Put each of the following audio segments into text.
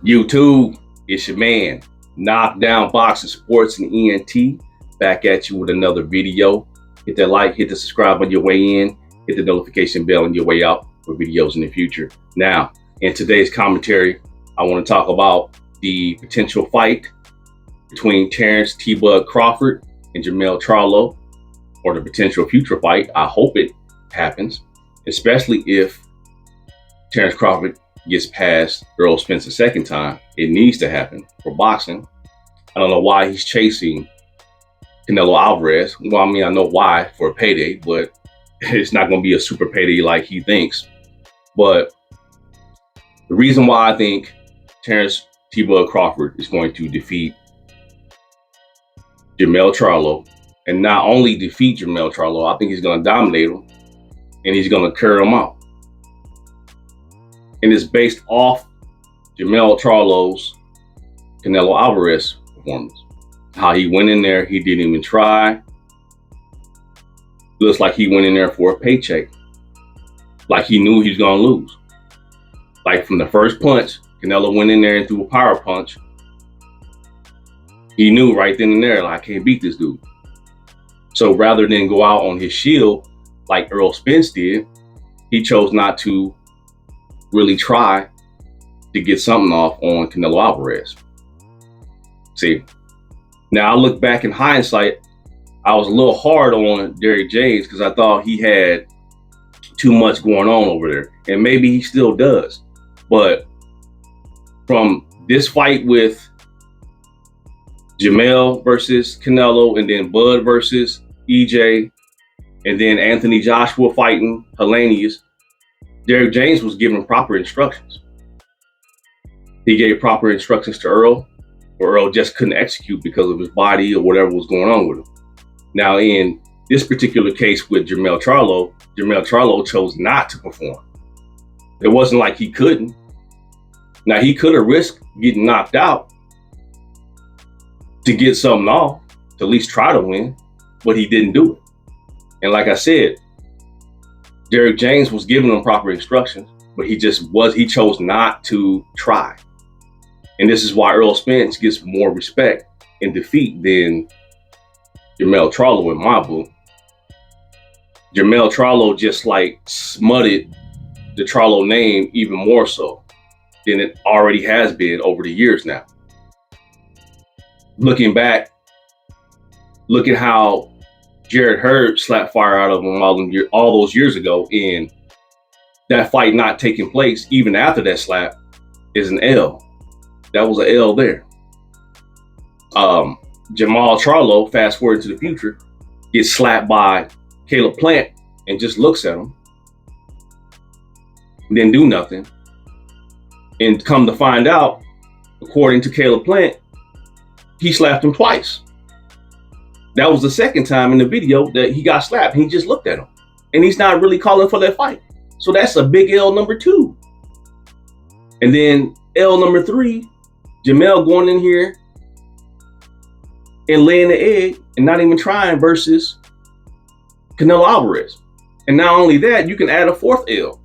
YouTube, it's your man, Knockdown Boxing Sports and ENT, back at you with another video. Hit that like, hit the subscribe on your way in, hit the notification bell on your way out for videos in the future. Now, in today's commentary, I want to talk about the potential fight between Terence T-Bug Crawford and Jermell Charlo, or the potential future fight. I hope it happens, especially if Terence Crawford gets past Errol Spence a second time. It needs to happen for boxing. I don't know why he's chasing Canelo Alvarez. Well, I mean, I know why, for a payday, but it's not going to be a super payday like he thinks. But the reason why I think Terence T-Bug Crawford is going to defeat Jermell Charlo, and not only defeat Jermell Charlo, I think he's going to dominate him, and he's going to carry him out. And it's based off Jermell Charlo's Canelo Alvarez performance. How he went in there, he didn't even try. Looks like he went in there for a paycheck. Like he knew he was going to lose. Like from the first punch, Canelo went in there and threw a power punch. He knew right then and there, like, I can't beat this dude. So rather than go out on his shield like Errol Spence did, he chose not to really try to get something off on Canelo Alvarez. See, now I look back in hindsight, I was a little hard on Derrick James because I thought he had too much going on over there. And maybe he still does. But from this fight with Jermell versus Canelo, and then Bud versus EJ, and then Anthony Joshua fighting Helenius, Derrick James was given proper instructions. He gave proper instructions to Earl, or Earl just couldn't execute because of his body or whatever was going on with him. Now, in this particular case with Jermell Charlo chose not to perform. It wasn't like he couldn't. Now, he could have risked getting knocked out to get something off, to at least try to win, but he didn't do it. And like I said, Derrick James was giving him proper instructions, but he chose not to try. And this is why Errol Spence gets more respect and defeat than Jermell Charlo in my book. Jermell Charlo just like smutted the Charlo name even more so than it already has been over the years now. Looking back, look at how Jarrett Hurd slapped fire out of him all those years ago, and that fight not taking place even after that slap is an L. That was an L there. Jermell Charlo, fast forward to the future, gets slapped by Caleb Plant and just looks at him, didn't do nothing. And come to find out, according to Caleb Plant, he slapped him twice. That was the second time in the video that he got slapped. He just looked at him. And he's not really calling for that fight. So that's a big L number 2. And then L number 3, Jermell going in here and laying the egg and not even trying versus Canelo Alvarez. And not only that, you can add a 4th L.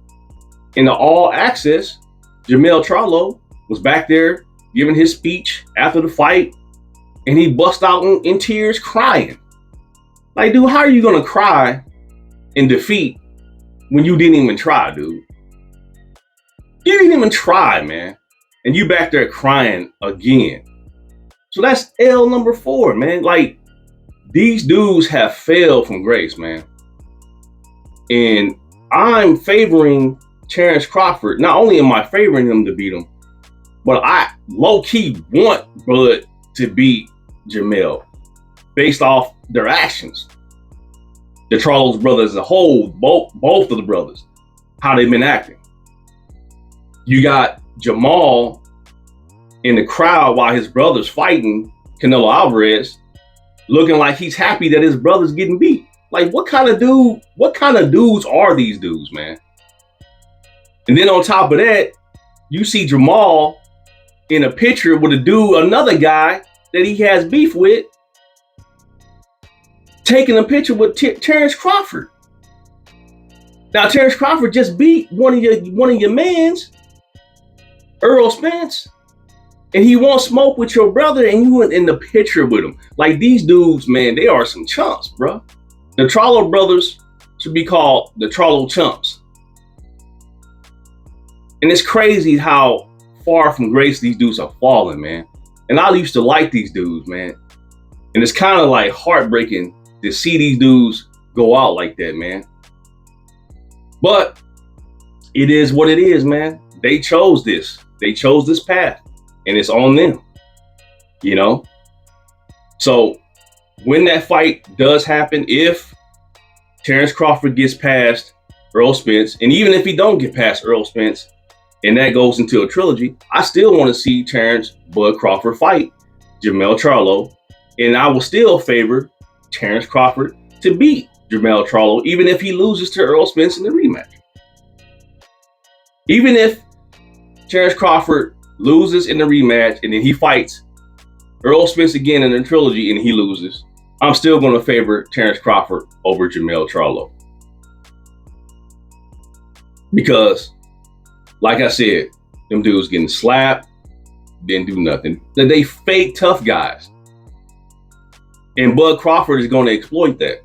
In the All Access, Jermell Charlo was back there giving his speech after the fight, and he bust out in tears crying. Like, dude, how are you going to cry in defeat when you didn't even try, dude? You didn't even try, man. And you back there crying again. So that's L number 4, man. Like, these dudes have failed from grace, man. And I'm favoring Terence Crawford. Not only am I favoring him to beat him, but I low-key want Bud to beat Jermell based off their actions. The Charlo's brothers as a whole, both of the brothers, how they've been acting. You got Jamal in the crowd while his brother's fighting Canelo Alvarez, looking like he's happy that his brother's getting beat. Like, what kind of dudes are these dudes, man? And then on top of that, you see Jamal in a picture with another guy that he has beef with, taking a picture with Terence Crawford. Now, Terence Crawford just beat one of your mans, Errol Spence. And he won't smoke with your brother, and you went in the picture with him. Like, these dudes, man, they are some chumps, bro. The Charlo brothers should be called the Charlo chumps. And it's crazy how far from grace these dudes are falling, man. And I used to like these dudes, man. And it's kind of like heartbreaking to see these dudes go out like that, man. But it is what it is, man. They chose this. They chose this path. And it's on them, you know? So when that fight does happen, if Terence Crawford gets past Errol Spence, and even if he don't get past Errol Spence, and that goes into a trilogy, I still want to see Terence Bud Crawford fight Jermell Charlo, and I will still favor Terence Crawford to beat Jermell Charlo, even if he loses to Errol Spence in the rematch. Even if Terence Crawford loses in the rematch and then he fights Errol Spence again in the trilogy and he loses, I'm still going to favor Terence Crawford over Jermell Charlo. Because, like I said, them dudes getting slapped, didn't do nothing. They fake tough guys. And Bud Crawford is going to exploit that.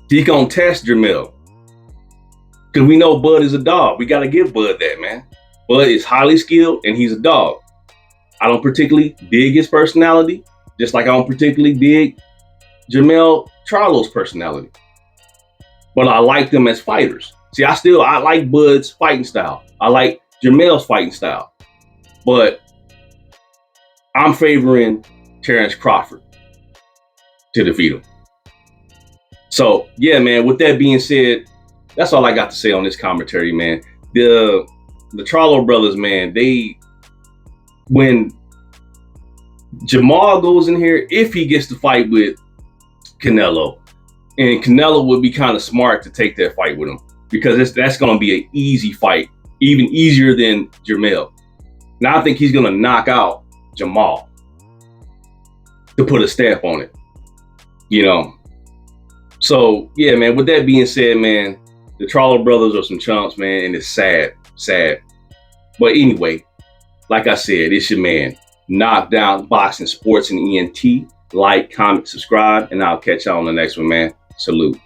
He's going to test Jermell. Because we know Bud is a dog. We got to give Bud that, man. Bud is highly skilled and he's a dog. I don't particularly dig his personality, just like I don't particularly dig Jermell Charlo's personality. But I like them as fighters. See, I like Bud's fighting style. I like Jermell's fighting style. But I'm favoring Terence Crawford to defeat him. So, yeah, man, with that being said, that's all I got to say on this commentary, man. The Charlo brothers, man, when Jermell goes in here, if he gets to fight with Canelo, and Canelo would be kind of smart to take that fight with him, because that's going to be an easy fight, even easier than Jermell. Now I think he's going to knock out Jermell to put a stamp on it, you know. So, yeah, man, with that being said, man, the Charlo brothers are some chumps, man, and it's sad. But anyway, like I said, it's your man, Knockdown Boxing Sports and ENT. Like, comment, subscribe, and I'll catch y'all on the next one, man. Salute.